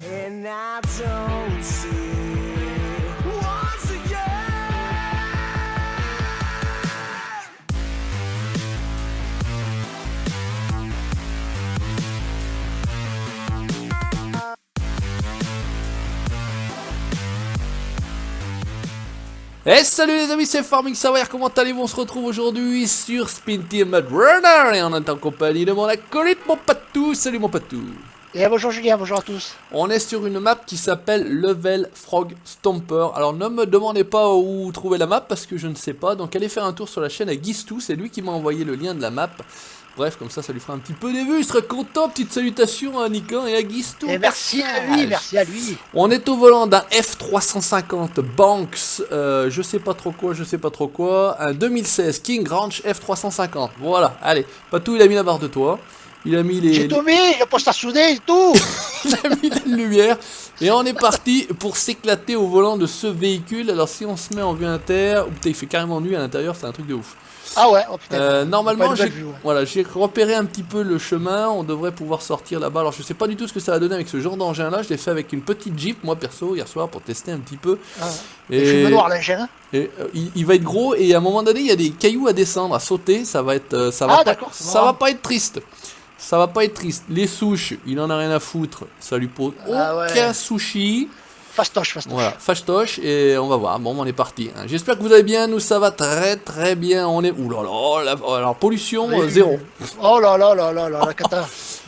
And I don't see once again. Et salut les amis, c'est Farming Savoir, comment allez-vous? On se retrouve aujourd'hui sur Spin Team Mud Runner et on est en compagnie de mon acolyte, mon Patou. Salut mon Patou. Et bonjour Julien, bonjour à tous. On est sur une map qui s'appelle Level Frog Stomper. Alors ne me demandez pas où trouver la map parce que je ne sais pas. Donc allez faire un tour sur la chaîne à Guistou, c'est lui qui m'a envoyé le lien de la map. Bref, comme ça lui fera un petit peu des vues, il sera content. Petite salutation à Nikan et à Guistou. Et merci à lui, merci à lui. On est au volant d'un F350 Banks, je sais pas trop quoi, un 2016 King Ranch F350. Voilà, allez, Patou il a mis la barre de toi. Il a mis J'ai tout mis, le poste à souder et tout. il a mis les lumières et on est parti pour s'éclater au volant de ce véhicule. Alors si on se met en vue inter, oh, putain il fait carrément nuit à l'intérieur, c'est un truc de ouf. Ah ouais, oh putain. Normalement j'ai vue, ouais. voilà, j'ai repéré un petit peu le chemin, on devrait pouvoir sortir là-bas. Alors je sais pas du tout ce que ça va donner avec ce genre d'engin là, je l'ai fait avec une petite Jeep moi perso hier soir pour tester un petit peu. Ah, et je me noir l'engin. Et il va être gros et à un moment donné il y a des cailloux à descendre, à sauter, ça va être ça va pas être triste. Ça va pas être triste. Les souches, il en a rien à foutre. Ça lui pose aucun souci. Fastoche. Voilà, fastoche et on va voir. Bon, on est parti. Hein. J'espère que vous allez bien. Nous, ça va très très bien. On est. Ouh là là, alors pollution zéro. Oh là là là là là, la cata.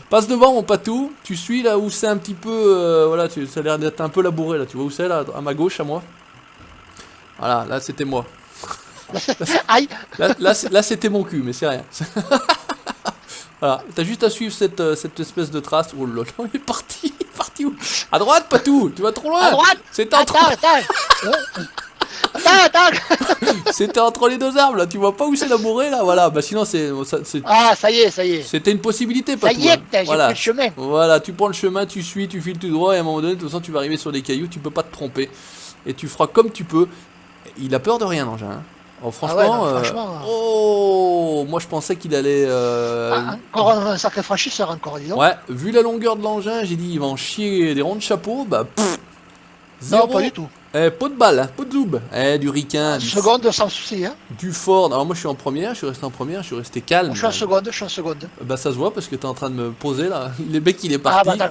Passe devant mon Patou. Tu suis là où c'est un petit peu. Voilà, ça a l'air d'être un peu labouré là. Tu vois où c'est là, à ma gauche, à moi. Voilà, là c'était moi. Aïe. Là c'était mon cul, mais c'est rien. Voilà, t'as juste à suivre cette espèce de trace. Oh là là, il est parti où? À droite, Patou, tu vas trop loin. À droite. C'était entre... Attends. C'était entre les deux arbres là, tu vois pas où c'est labouré là, voilà. Bah sinon c'est. Ah, ça y est. C'était une possibilité, Patou. Ça y est, j'ai voilà. pris le chemin. Voilà, tu prends le chemin, tu suis, tu files tout droit et à un moment donné, de toute façon tu vas arriver sur des cailloux, tu peux pas te tromper. Et tu feras comme tu peux. Il a peur de rien, l'engin. Hein. Oh, franchement, oh, moi je pensais qu'il allait. Encore un sacré franchisseur, encore, disons. Ouais, vu la longueur de l'engin, j'ai dit il va en chier des ronds de chapeau, bah zéro. Non, pas du tout. Pot de balle, pot de zoub, du ricain, Seconde sans souci, hein. du Ford. Alors moi je suis en première, je suis resté en première, je suis resté calme. Je suis en seconde. Bah ça se voit parce que t'es en train de me poser là. Le mec il est parti. Ah bah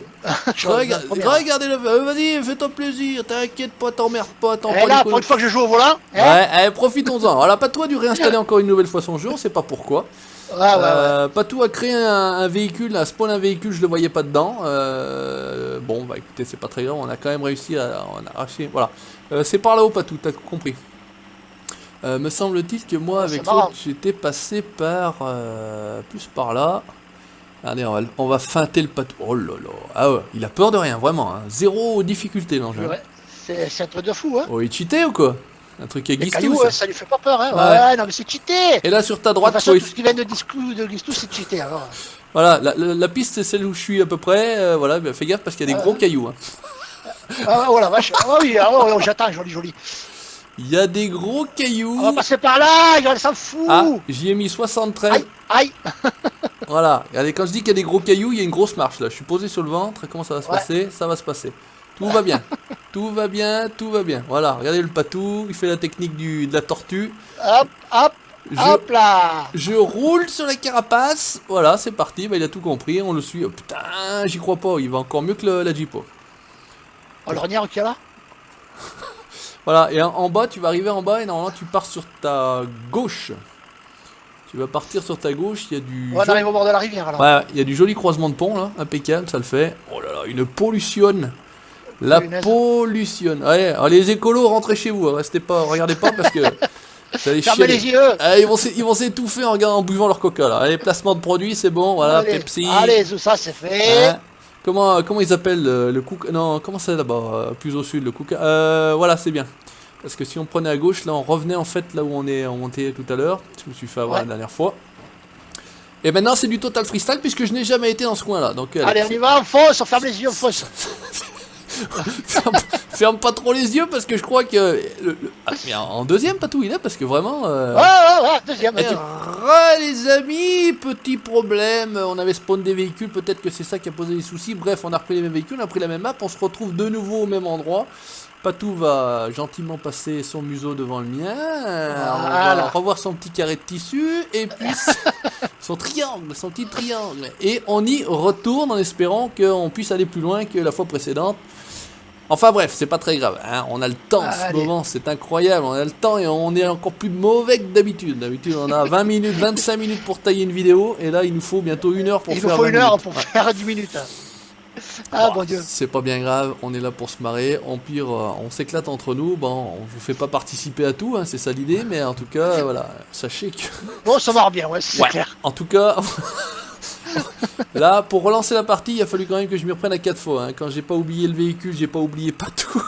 Regardez le vas-y, fais-toi plaisir, t'inquiète pas, t'emmerdes pas, t'en Et là, pour une fois que je joue au volant, hein. Ouais, allez, profitons-en. Alors pas toi dû réinstaller encore une nouvelle fois son jeu, on sait pas pourquoi. Ouais. Patou a créé un véhicule, a spawn un véhicule, je le voyais pas dedans. Bon, bah écoutez, c'est pas très grave, on a quand même réussi à arracher. Voilà. C'est par là-haut, Patou, t'as compris. Me semble-t-il que moi, avec l'autre, j'étais passé par. Plus par là. Regardez, on va feinter le Patou. Oh là là. Ah ouais, il a peur de rien, vraiment. Hein. Zéro difficulté l'engin. Ouais, c'est un truc de fou, hein. Oh, il cheatait ou quoi? Un truc à Guistou, ça lui fait pas peur, hein. Ouais, non, mais c'est cheaté. Et là, sur ta droite, de toute façon, tout ce qui vient de Guistou, c'est cheaté, alors. Voilà, la piste, c'est celle où je suis à peu près. Voilà, bah, fais gaffe parce qu'il y a des gros cailloux. Hein. Ah, oh la vache. Ah oui, j'attends, joli. Il y a des gros cailloux. On va passer par là, il s'en fout. Ah, j'y ai mis 73. Aïe. Voilà, regardez, quand je dis qu'il y a des gros cailloux, il y a une grosse marche là. Je suis posé sur le ventre. Comment ça va se passer? Ça va se passer. Tout va bien. Tout va bien. Voilà, regardez le Patou, il fait la technique de la tortue. Hop là. Je roule sur la carapace. Voilà, c'est parti. Bah, il a tout compris. On le suit. Oh, putain, j'y crois pas. Il va encore mieux que la Jeep. Oh, l'ornière qui est là. Voilà, et en bas, tu vas arriver en bas et normalement tu pars sur ta gauche. Tu vas partir sur ta gauche, il y a du... On arrive au bord de la rivière alors. Ouais, il y a du joli croisement de pont là, impeccable, ça le fait. Oh là là, une pollution. La pollution. Allez, alors, les écolos, rentrez chez vous, restez pas, regardez pas parce que... Fermez les yeux. Allez, ils vont s'étouffer en buvant leur coca là. Allez, placement de produits, c'est bon, voilà, allez, Pepsi. Allez, tout ça c'est fait. Ouais. Comment ils appellent le cook? Non, comment c'est là-bas, plus au sud, le cook. Voilà, c'est bien. Parce que si on prenait à gauche, là on revenait en fait là où on montait tout à l'heure. Je me suis fait avoir la dernière fois. Et maintenant c'est du total freestyle puisque je n'ai jamais été dans ce coin là. Donc, allez, on y va, on fonce, on ferme les yeux, on fonce. Ferme pas trop les yeux parce que je crois que... Ah, mais en deuxième, Patou, il est parce que vraiment... Ouais, deuxième. Les amis, petit problème, on avait spawn des véhicules, peut-être que c'est ça qui a posé des soucis. Bref, on a repris les mêmes véhicules, on a pris la même map, on se retrouve de nouveau au même endroit. Patou va gentiment passer son museau devant le mien, on va revoir son petit carré de tissu, et puis son petit triangle. Et on y retourne en espérant qu'on puisse aller plus loin que la fois précédente. Enfin bref, c'est pas très grave, hein. On a le temps en ce moment, c'est incroyable, on a le temps et on est encore plus mauvais que d'habitude. D'habitude on a 20 minutes, 25 minutes pour tailler une vidéo, et là il nous faut bientôt 1 heure pour faire 20 minutes. Pour faire 10 minutes. Ah bon Dieu. C'est pas bien grave, on est là pour se marrer, en pire on s'éclate entre nous, bon on vous fait pas participer à tout, hein, c'est ça l'idée, mais en tout cas voilà, sachez que... Bon ça marre bien, ouais, c'est clair. En tout cas... Là, pour relancer la partie, il a fallu quand même que je m'y reprenne à 4 fois. Hein. Quand j'ai pas oublié le véhicule, j'ai pas oublié Patou.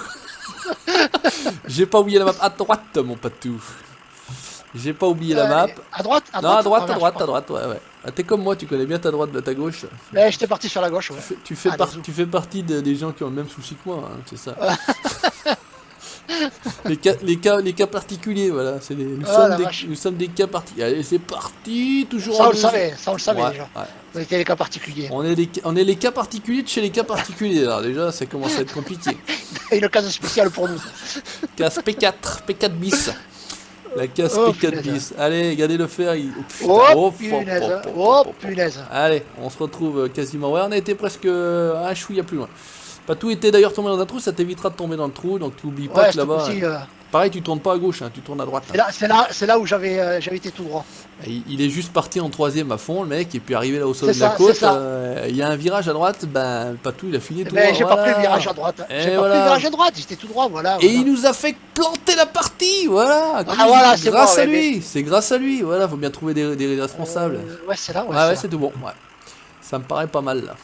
J'ai pas oublié la map à droite, mon Patou. J'ai pas oublié la map. À droite, non, à droite, ouais. Ah, t'es comme moi, tu connais bien ta droite de ta gauche. Mais j'étais parti sur la gauche, ouais. Tu fais partie des gens qui ont le même souci que moi, hein, c'est ça. les cas particuliers, voilà. Nous sommes des cas particuliers. Allez, c'est parti, toujours ça, on le savait déjà. Ouais. On était les cas particuliers. On est les cas particuliers de chez les cas particuliers. Alors déjà, ça commence à être compliqué. Et le cas spécial pour nous. Case P4 bis. La case P4 bis. Allez, regardez le fer. Punaise. Allez, on se retrouve quasiment. Ouais, on a été presque un chouïa plus loin. Patou était d'ailleurs tombé dans un trou, ça t'évitera de tomber dans le trou, donc tu oublies pas que là-bas... Pareil, tu tournes pas à gauche, hein, tu tournes à droite. C'est là où j'avais été tout droit. Il est juste parti en troisième à fond, le mec, et puis arrivé là au sommet de la côte, il y a un virage à droite, ben Patou il a fini tout droit. J'ai pas pris le virage à droite. J'étais tout droit, voilà. Et il nous a fait planter la partie, voilà. C'est grâce à lui, c'est grâce à lui, voilà, faut bien trouver des responsables. Ouais, c'est là, ouais, c'est tout bon, ouais. Ça me paraît pas mal là.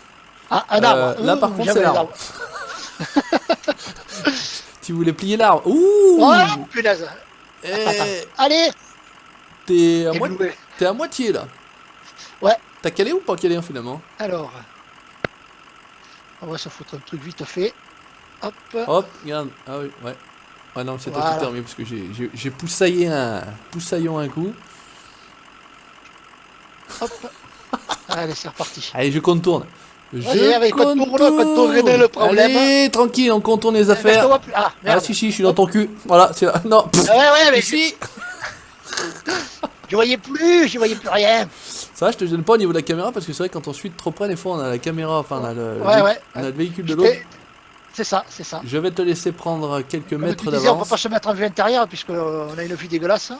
Ah, un arbre. Là par contre c'est l'arbre. Tu voulais plier l'arbre. Ouh. Oh punaise. Allez. T'es à moitié là. Ouais. T'as calé ou pas calé finalement? Alors. On va se foutre un truc vite fait. Hop. Hop, regarde. Ah oui, ouais. Ouais non, c'est toi qui termine parce que j'ai poussaillon un coup. Hop. Allez, c'est reparti. Allez, je contourne. Contourner le problème. Allez, tranquille, on contourne les affaires. Ah, si, je suis dans ton cul. Voilà, c'est là. Non. Ouais, mais si. Je voyais plus rien. Ça, je te gêne pas au niveau de la caméra parce que c'est vrai, quand on suit de trop près, des fois, on a la caméra, enfin, on a le véhicule de l'autre. C'est ça. Je vais te laisser prendre quelques mètres d'avance. On peut pas se mettre en vue intérieure puisqu'on a une vue dégueulasse.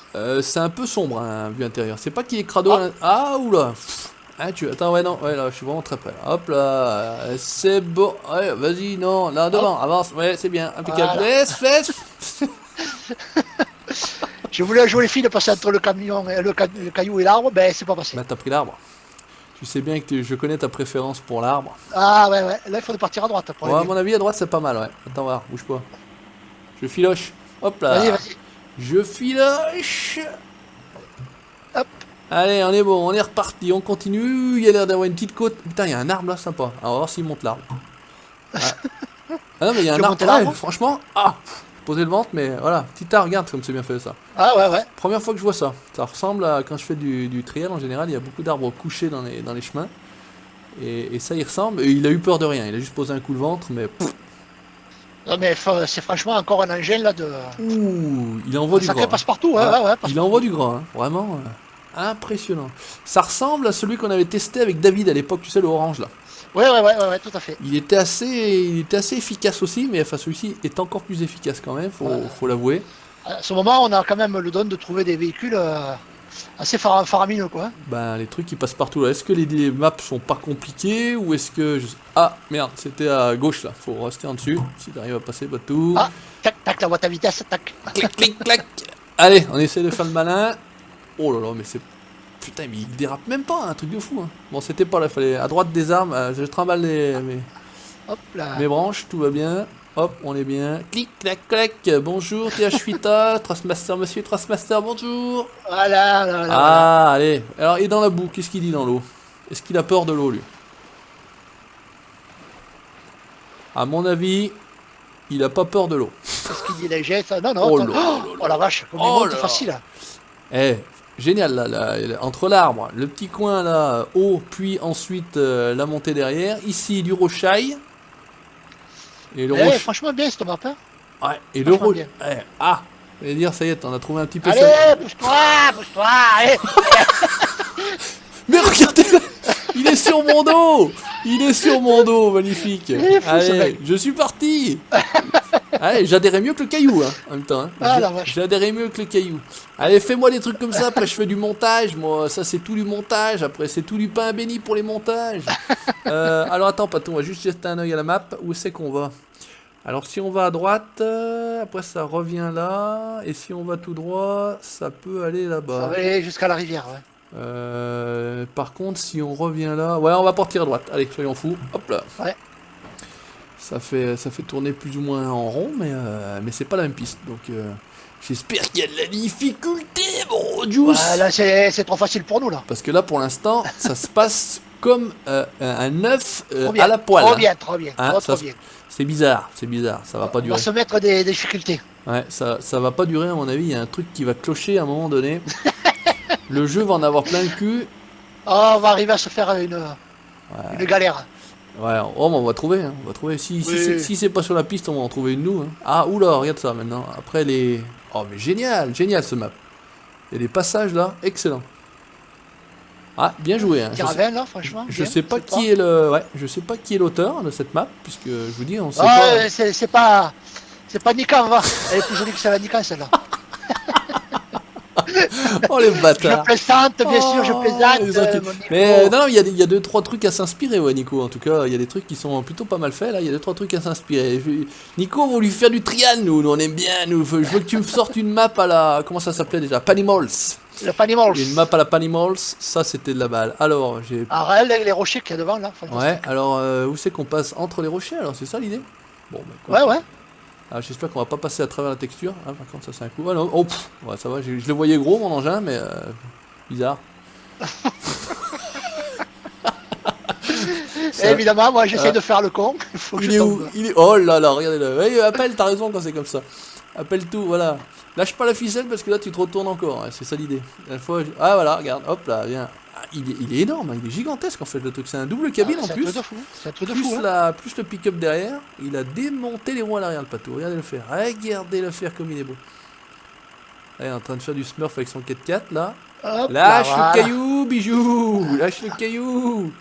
C'est un peu sombre, hein, vue intérieure. C'est pas qu'il est crado. Ah, oula. Ah, attends, ouais, non, ouais, là, je suis vraiment très près. Hop là, c'est beau. Ouais, vas-y, non, là, devant, avance. Ouais, c'est bien, impeccable. Voilà. Laisse. Je voulais jouer les filles de passer entre le caillou et l'arbre, ben c'est pas passé. Bah, t'as pris l'arbre. Tu sais bien que je connais ta préférence pour l'arbre. Ah, ouais, là, il faudrait partir à droite. Ouais, à mon avis, à droite, c'est pas mal, ouais. Attends, voir, bouge pas. Je filoche. Hop là. Vas-y. Je filoche. Hop. Allez, on est bon, on est reparti, on continue. Il y a l'air d'avoir une petite côte. Putain, il y a un arbre là, sympa. Alors, on va voir s'il monte l'arbre. Ah non, mais il y a un arbre. Franchement, poser le ventre, mais voilà. Petit arbre, regarde comme c'est bien fait ça. Ah ouais. Première fois que je vois ça. Ça ressemble à quand je fais du trial en général, il y a beaucoup d'arbres couchés dans les chemins. Et ça, il ressemble. Et il a eu peur de rien. Il a juste posé un coup de ventre, mais. Non, mais c'est franchement encore un engin là de. Ouh, il envoie du gras. Ça passe partout, ouais. Il envoie du gras, hein. Vraiment. Impressionnant. Ça ressemble à celui qu'on avait testé avec David à l'époque, tu sais, le orange là. Ouais, tout à fait. Il était assez efficace aussi, mais enfin celui-ci est encore plus efficace quand même, faut l'avouer. À ce moment, on a quand même le don de trouver des véhicules assez faramineux, quoi. Ben, les trucs qui passent partout là. Est-ce que les maps sont pas compliquées ou est-ce que... Ah, merde, c'était à gauche là. Faut rester en dessus. Si t'arrives à passer, bah tout. Ah, tac, la boîte à vitesse, tac. Clic, clac. Allez, on essaie de faire le malin. Oh là là, mais c'est... Putain, mais il dérape même pas, un truc de fou. Hein. Bon, c'était pas là, il fallait à droite des armes. Je trimballe mes branches, tout va bien. Hop, on est bien. Clic, clac, clac. Bonjour, TH Fita, Trustmaster, monsieur Trustmaster, bonjour. Voilà. Allez. Alors, il est dans la boue, qu'est-ce qu'il dit dans l'eau? Est-ce qu'il a peur de l'eau, lui? À mon avis, il a pas peur de l'eau. Qu'est-ce qu'il dit, les jets? Non, non, Oh attends. là là Oh la vache, comme il Oh monte là. facile. Eh, génial là, entre l'arbre, le petit coin là, haut, puis ensuite la montée derrière. Ici du rochaille. Et le Eh, franchement, bien cette map. Hein. Ouais, et le franchement bien. Ah, je vais dire, ça y est, on a trouvé un petit peu ça. Allez, pousse-toi, pousse-toi. Allez. Mais regardez, il est sur mon dos. Il est sur mon dos, magnifique. est fou, ce Allez, mec. je suis parti. Allez, j'adhérais mieux que le caillou, hein, en même temps. Hein. Ah, la vache. J'adhérais mieux que le caillou. Allez, fais-moi des trucs comme ça, après je fais du montage. Moi, ça c'est tout du montage. Après, c'est tout du pain béni pour les montages. Alors attends, Paton, on va juste jeter un oeil à la map. Où c'est qu'on va? Alors si on va à droite, après ça revient là. Et si on va tout droit, ça peut aller Ça là-bas. va aller jusqu'à la rivière. Ouais. Par contre, si on revient là... Ouais, on va partir à droite. Allez, soyons fous. Hop là. Ouais. Ça fait tourner plus ou moins en rond, mais c'est pas la même piste. Donc, j'espère qu'il y a de la difficulté, mon Juice. Ouais, là, c'est trop facile pour nous, là. Parce que là, pour l'instant, ça se passe comme un œuf Trop bien, à la poêle. Trop bien, trop bien. Hein, trop ça- bien. C'est bizarre, ça va pas On va durer. se mettre des difficultés. Ouais, ça va pas durer à mon avis, il y a un truc qui va clocher à un moment donné. Le jeu va en avoir plein le cul. Oh, on va arriver à se faire une galère. Ouais, oh, on va trouver, hein, on va trouver. Si c'est pas sur la piste, on va en trouver une nous. Hein. Ah, oula, regarde ça maintenant. Après les... Oh, mais génial, génial ce map. Il y a des passages là, excellent. Ah, bien joué. Hein. Caravane, là, franchement. Je bien, sais pas c'est qui est le... Ouais, je sais pas qui est l'auteur de cette map, puisque je vous dis, on sait Ah, pas... c'est pas... C'est pas Nikan, va. Elle est plus jolie que celle-là, Nikan, celle-là. Oh les Je bâtards. plaisante, bien sûr, je plaisante. les enculés. mon Nico. Mais non, il y a deux trois trucs à s'inspirer, ouais, Nico. En tout cas, il y a des trucs qui sont plutôt pas mal faits là. Il y a deux trois trucs à s'inspirer. Nico, on va lui faire du trial, nous on aime bien. Nous, je veux que tu me sortes une map à la, comment ça s'appelait déjà, Panimals. Le Panimals. Une map à la Panimals, ça c'était de la balle. Alors j'ai, Alors, elle, les rochers qu'il y a devant, là. franchement, ouais. Alors où c'est qu'on passe entre les rochers? Alors c'est ça l'idée? Bon, bah, écoute. Ouais, ouais. Ah, j'espère qu'on va pas passer à travers la texture. Ah, par contre, ça c'est un coup. Ah non, oh, pff, ouais, ça va. Je le voyais gros mon engin, mais bizarre. Ça- Évidemment, moi, j'essaie de faire le con. Il faut que Il je est où? tombe. Il est... Oh là là, regardez-le. Ouais, appelle, t'as raison quand c'est comme ça. Appelle tout, voilà. Lâche pas la ficelle parce que là tu te retournes encore. Ouais, c'est ça l'idée. La fois, ah voilà, regarde, hop là, viens. Ah, il est énorme, hein, il est gigantesque en fait le truc. C'est un double cabine Ah, en c'est un plus. truc de fou. C'est un truc de Plus, fou. Hein. plus le pick-up derrière. Il a démonté les roues à l'arrière, le patou. Regardez le faire. Regardez le faire comme il est beau. Là, il est en train de faire du smurf avec son 4x4 là. Hop, Lâche là, voilà. le caillou, bijou. Lâche le caillou.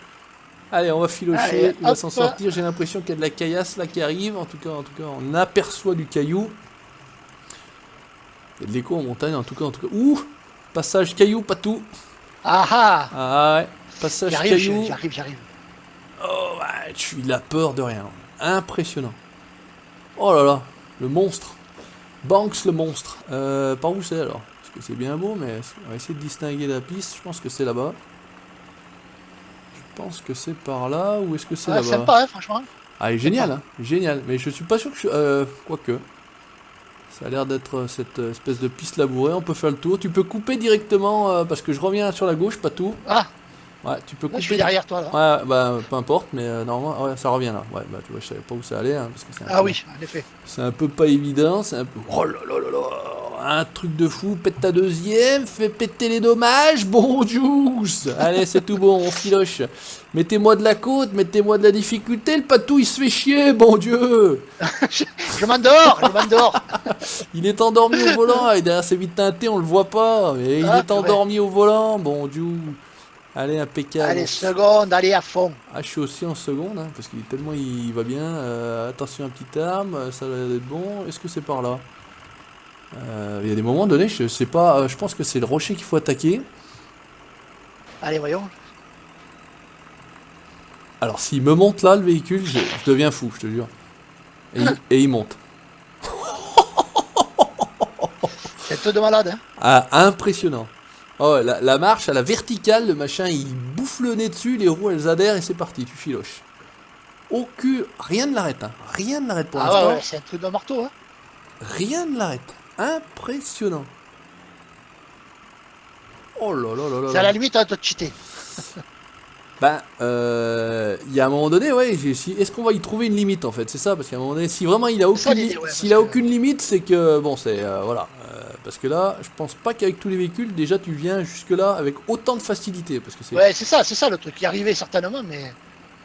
Allez, on va filocher, Allez, il va hop. s'en sortir. J'ai l'impression qu'il y a de la caillasse là qui arrive. En tout cas, on aperçoit du caillou. Il y a de l'écho en montagne, en tout cas. Ouh, passage caillou, pas tout. Ah ah. Ah ouais, passage J'arrive, caillou. j'arrive. Oh ouais, il a peur de rien. Impressionnant. Oh là là, le monstre. Banks le monstre. Par où c'est alors? Parce que c'est bien beau, mais on va essayer de distinguer la piste. Je pense que c'est là-bas. Je pense que c'est par là, ou est-ce que c'est Ouais, là-bas? sympa, hein, franchement. Ah, il est génial, hein, génial. Mais je suis pas sûr que quoique. Ça a l'air d'être cette espèce de piste labourée. On peut faire le tour. Tu peux couper directement parce que je reviens sur la gauche, pas tout. Ah, Ouais, tu peux là, couper. je suis derrière toi, là. Ouais, bah peu importe, mais normalement, ouais, ça revient là. Ouais, bah tu vois, je savais pas où ça allait, hein, parce que c'est un Ah peu, oui, en effet. c'est un peu pas évident. C'est un peu. Oh là là là là, un truc de fou. Pète ta deuxième, fais péter les dommages. Bon juice. Allez, c'est tout bon, on filoche. Mettez-moi de la côte, mettez-moi de la difficulté. Le patou, il se fait chier, bon Dieu. Je m'endors, je m'endors. Il est endormi au volant, et derrière ses vitres teintées, on le voit pas. Mais il Ah, est purée. endormi au volant, bon Dieu. Allez, impeccable. Allez, seconde, allez à fond. Ah, je suis aussi en seconde, hein, parce qu'il est tellement il va bien. Attention, un petit arme, ça va être bon. Est-ce que c'est par là? Il y a des moments donnés, je sais pas, je pense que c'est le rocher qu'il faut attaquer. Allez, voyons. Alors, s'il me monte là, le véhicule, je deviens fou, je te jure. Et il monte. C'est un truc de malade, hein. Ah, impressionnant. Oh, ouais, la marche à la verticale, le machin, il bouffe le nez dessus, les roues elles adhèrent et c'est parti, tu filoches. Rien ne l'arrête, hein. Rien ne l'arrête pour Ah l'instant. ouais, ouais, c'est un truc de marteau, hein. Rien ne l'arrête. Impressionnant. Oh là là là là C'est à là. la limite, hein, de cheater. Ben, il y a un moment donné, ouais, est-ce qu'on va y trouver une limite en fait? C'est ça, parce qu'à un moment donné, si vraiment il a C'est ça, aucune, l'idée, ouais, s'il parce a que- aucune limite, c'est que bon, c'est voilà. Parce que là, je pense pas qu'avec tous les véhicules, déjà tu viens jusque là avec autant de facilité, parce que c'est. Ouais, c'est ça le truc. Y arriver certainement, mais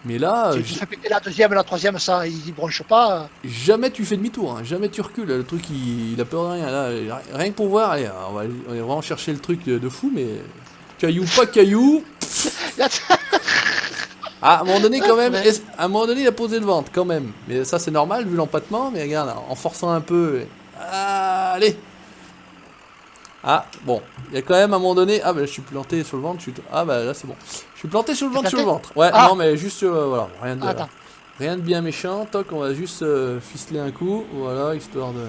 Mais là, si tu fais péter la deuxième, la troisième, ça, il bronche pas. jamais tu fais demi-tour, hein, jamais tu recules. Le truc, il a peur de rien. Là, rien que pour voir, allez, on va vraiment chercher le truc de fou, mais caillou, pas caillou. Là, Ah, à un moment donné, quand même, Ouais. à un moment donné, il a posé le ventre, quand même. Mais ça, c'est normal, vu l'empattement. Mais regarde, en forçant un peu. Ah, allez. Ah, bon. Il y a quand même, à un moment donné. Ah, bah, je suis planté sur le ventre. Ah, bah, là, c'est bon. Je suis planté sur le ventre, sur le ventre. Ouais, Ah. non, mais juste, voilà. Attends. Rien de bien méchant. Toc, on va juste ficeler un coup. Voilà, histoire de.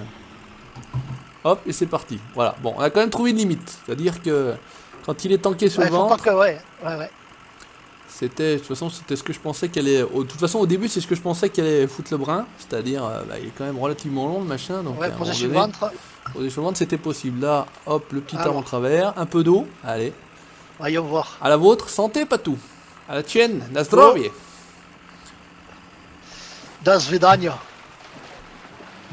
Hop, et c'est parti. Voilà. Bon, on a quand même trouvé une limite. C'est-à-dire que quand il est tanké sur Ouais, le faut ventre. pas que, ouais. C'était, de toute façon, c'était ce que je pensais qu'elle allait. De toute façon, au début, c'est ce que je pensais qu'elle allait foutre le brin. C'est-à-dire, bah, il est quand même relativement long le machin. Donc, Ouais, à un poser moment sur le donné, ventre. poser sur le ventre, c'était possible. Là, hop, le petit arme Alors. en travers, un peu d'eau. Allez. Voyons voir. À la vôtre, santé, pas tout. À la tienne, na zdrowie. Das Vidania.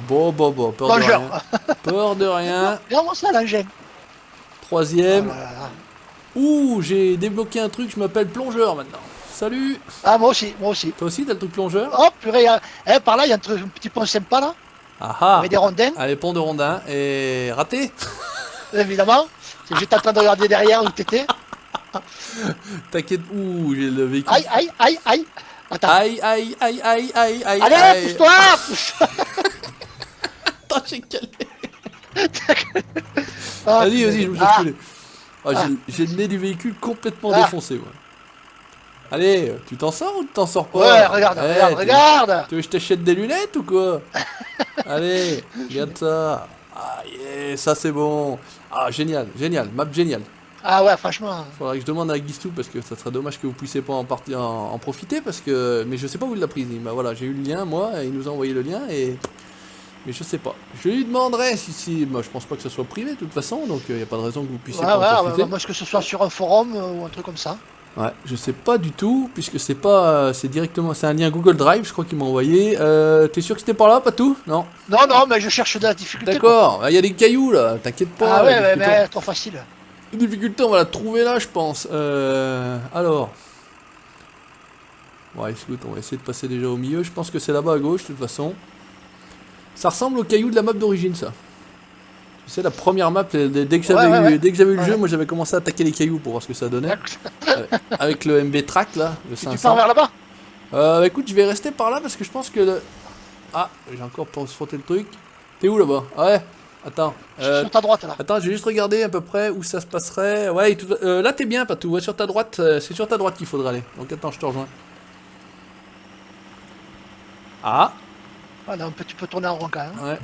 Bon, peur de Plongeur. rien. Peur de rien. Regarde-moi ça, l'engin. Troisième. Oh là là. Ouh, j'ai débloqué un truc, je m'appelle plongeur maintenant. Salut. Ah, moi aussi, moi aussi. Toi aussi, t'as le truc plongeur? Oh, purée, par là, il y a un petit pont sympa, là, Ah ah. avec des rondins, Allez, pont de rondin. Et raté. évidemment. J'étais en train de regarder derrière où t'étais. T'inquiète. Ouh, j'ai le véhicule. Aïe, aïe, aïe, aïe. Attends. Aïe, aïe, aïe, aïe, aïe, aïe, Allez, aïe. pousse-toi, pousse-toi. Attends, j'ai calé. Ah, Vas-y, vas-y, je me suis ah, reculé. Ah, j'ai le nez du véhicule complètement Ah. défoncé, moi. Allez, tu t'en sors ou tu t'en sors pas? Ouais, regarde, Eh, regarde, regarde. Tu veux que je t'achète des lunettes ou quoi? Allez, regarde ça. Ah, yeah, ça c'est bon. Ah, génial, génial, map génial. Ah ouais, franchement. Faudrait que je demande à Guistou parce que ça serait dommage que vous puissiez pas en profiter parce que. Mais je sais pas où il l'a prise. Bah voilà, j'ai eu le lien, moi, et il nous a envoyé le lien et. Mais je sais pas. Je lui demanderai si. Moi, je pense pas que ça soit privé de toute façon, donc il n'y a pas de raison que vous puissiez Ouais, pas en ouais, profiter. moi, que ce soit sur un forum ou un truc comme ça. Ouais, je sais pas du tout, puisque c'est pas. C'est directement. C'est un lien Google Drive, je crois qu'il m'a envoyé. T'es sûr que c'était par là, pas tout? Non? Non, non, mais je cherche de la difficulté. quoi. D'accord, il y a des cailloux là, t'inquiète pas. Ah ouais, la ouais, difficulté- mais trop facile. la difficulté, on va la trouver là, je pense. Alors. Ouais, écoute, on va essayer de passer déjà au milieu. Je pense que c'est là-bas à gauche, de toute façon. Ça ressemble aux cailloux de la map d'origine, ça. Tu sais, la première map, dès que j'avais Ouais, eu, dès que j'avais eu le Ouais. jeu, moi j'avais commencé à attaquer les cailloux pour voir ce que ça donnait. Avec le MB Track là, le Tu 500. pars vers là-bas. Bah, écoute, je vais rester par là parce que je pense que le. Ah, j'ai encore pour se frotter le truc. T'es où là-bas? Ah ouais, attends. Sur ta droite, là. Attends, je vais juste regarder à peu près où ça se passerait. Ouais, là t'es bien, Patou. Ouais, sur ta droite, c'est sur ta droite qu'il faudra aller. Donc attends, je te rejoins. Ah, Ah, là, tu peux tourner en rond quand même. ouais.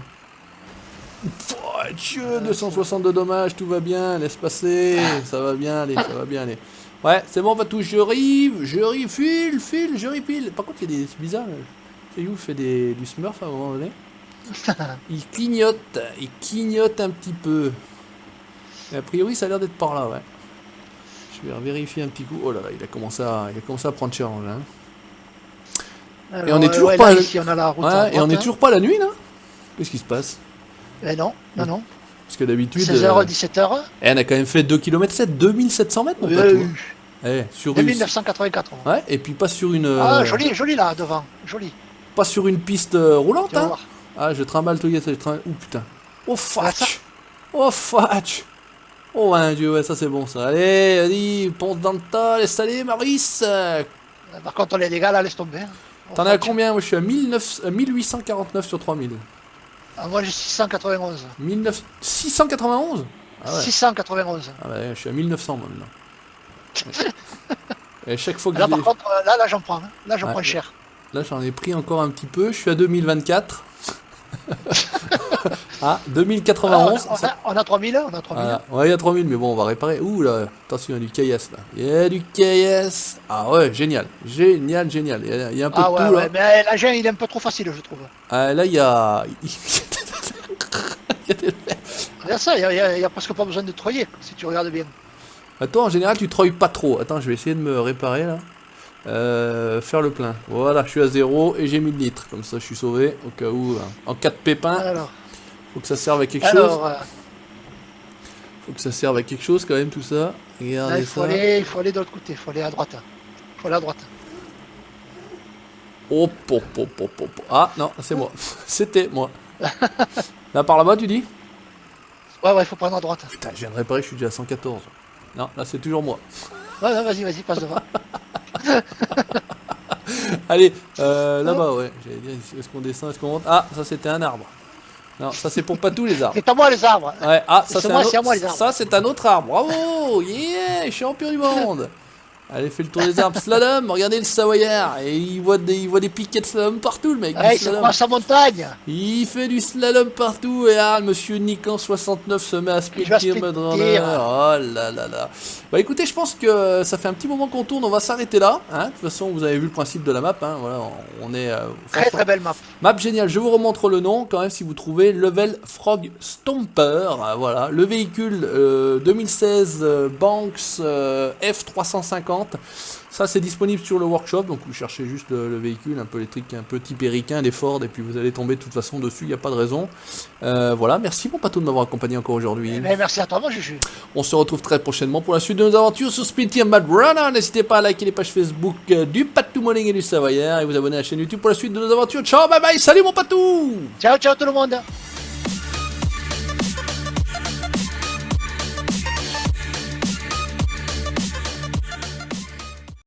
Oh, Dieu, 262 dommages, tout va bien, laisse passer. Ça va bien aller, ça va bien aller. Ouais, c'est bon, Patou, je rive, file, je ripile. Par contre, il y a des. C'est bizarre, Caillou fait du smurf à un moment donné. Il clignote un petit peu. Et a priori, ça a l'air d'être par là, ouais. Je vais vérifier un petit coup. Oh là là, il a commencé à prendre cher en hein. Alors, Et on est toujours ouais, pas. là, ici, on a la route. à Ouais, et on droite, est hein. toujours pas la nuit là? Qu'est-ce qui se passe? Eh non, non, non. Parce que d'habitude. 16h, 17h. Et on a quand même fait 2 km 7, 2700 mètres mon Patou. Sur une. 2984. Ouais, et puis pas sur une. Ah, joli, joli là, devant. Joli. Pas sur une piste roulante, Tu vas hein? voir. Ah, je trimballe tout, je trimballe. Ouh putain. Oh Ah, ça. fatch! Oh fatch! Oh mon dieu, ouais, ça c'est bon ça. Allez, vas-y, ponce dans le tas, laisse aller, Maurice! Par contre, les dégâts là, laisse tomber. T'en es à combien? Moi je suis à 1849 sur 3000. Ah, moi j'ai 691. 691? Ah ouais. 691. Ah ouais, je suis à 1900 moi, maintenant. Ouais. Et chaque fois que Là je par l'ai- contre, là j'en prends. Hein. Là j'en Ouais. prends cher. Là j'en ai pris encore un petit peu, je suis à 2024. Ah, Ah, 2091. on a 3000, on a 3000. Voilà. Ouais, il y a 3000, mais bon, on va réparer. Ouh là, attention, il y a du caillasse là. Il y a du caillasse. Ah ouais, génial. Génial. Il y a un peu Ah de ouais, tout là. ouais, mais l'engin il est un peu trop facile, je trouve. Ah, là, il y a. il y a des- Regarde ça, il y a presque pas besoin de troyer, si tu regardes bien. Bah, toi, en général, tu treuilles pas trop. Attends, je vais essayer de me réparer là. Faire le plein. Voilà, je suis à 0 et j'ai 1000 litres. Comme ça, je suis sauvé. Au cas où, en cas de pépin, Alors, faut que ça serve à quelque chose. alors Faut que ça serve à quelque chose quand même, tout ça. là, Regardez il faut aller de l'autre côté, il faut aller à droite. Il faut aller à droite. Oh, ah, non, c'est moi. C'était moi. Là, par là-bas, tu dis? Ouais, il faut prendre à droite. Putain, je viens de réparer, je suis déjà à 114. Non, là, c'est toujours moi. Ouais, vas-y, passe devant. Allez, là-bas, ouais. J'allais dire, est-ce qu'on descend, est-ce qu'on monte? Ah, ça, c'était un arbre. Non, ça, c'est pour pas tous les arbres. C'est à moi les arbres. Ouais, ah, ça, C'est c'est moi, un c'est à autre. moi, les arbres. Ça, c'est un autre arbre. Bravo! Yeah! Champion du monde! Allez, fais le tour des arbres. Slalom, regardez le Savoyard. Et il voit des piquets de slalom partout, le mec. Du Ouais, il se slalom. croit à sa montagne. Il fait du slalom partout. Et ah, le monsieur Nikan 69 se met à Il va sprinter sprinter. mode runner. Oh là là là. Bah écoutez, je pense que ça fait un petit moment qu'on tourne. On va s'arrêter là. Hein. De toute façon, vous avez vu le principe de la map. Hein. Voilà, on est. Très belle map. Map géniale, je vous remontre le nom quand même si vous trouvez Level Frog Stomper, voilà, le véhicule 2016 Banks F350, ça c'est disponible sur le workshop, donc vous cherchez juste le véhicule, un peu électrique, un peu type Ericain, des Ford, et puis vous allez tomber de toute façon dessus, il n'y a pas de raison. Voilà, merci mon pato de m'avoir accompagné encore aujourd'hui. Mais merci à toi, mon Juju. On se retrouve très prochainement pour la suite de nos aventures sur Speed Team Mad Runner. N'hésitez pas à liker les pages Facebook du Patou Morning et du Savoyard et vous abonner à la chaîne YouTube pour la suite de nos aventures. Ciao, bye bye, salut mon patou! Ciao tout le monde.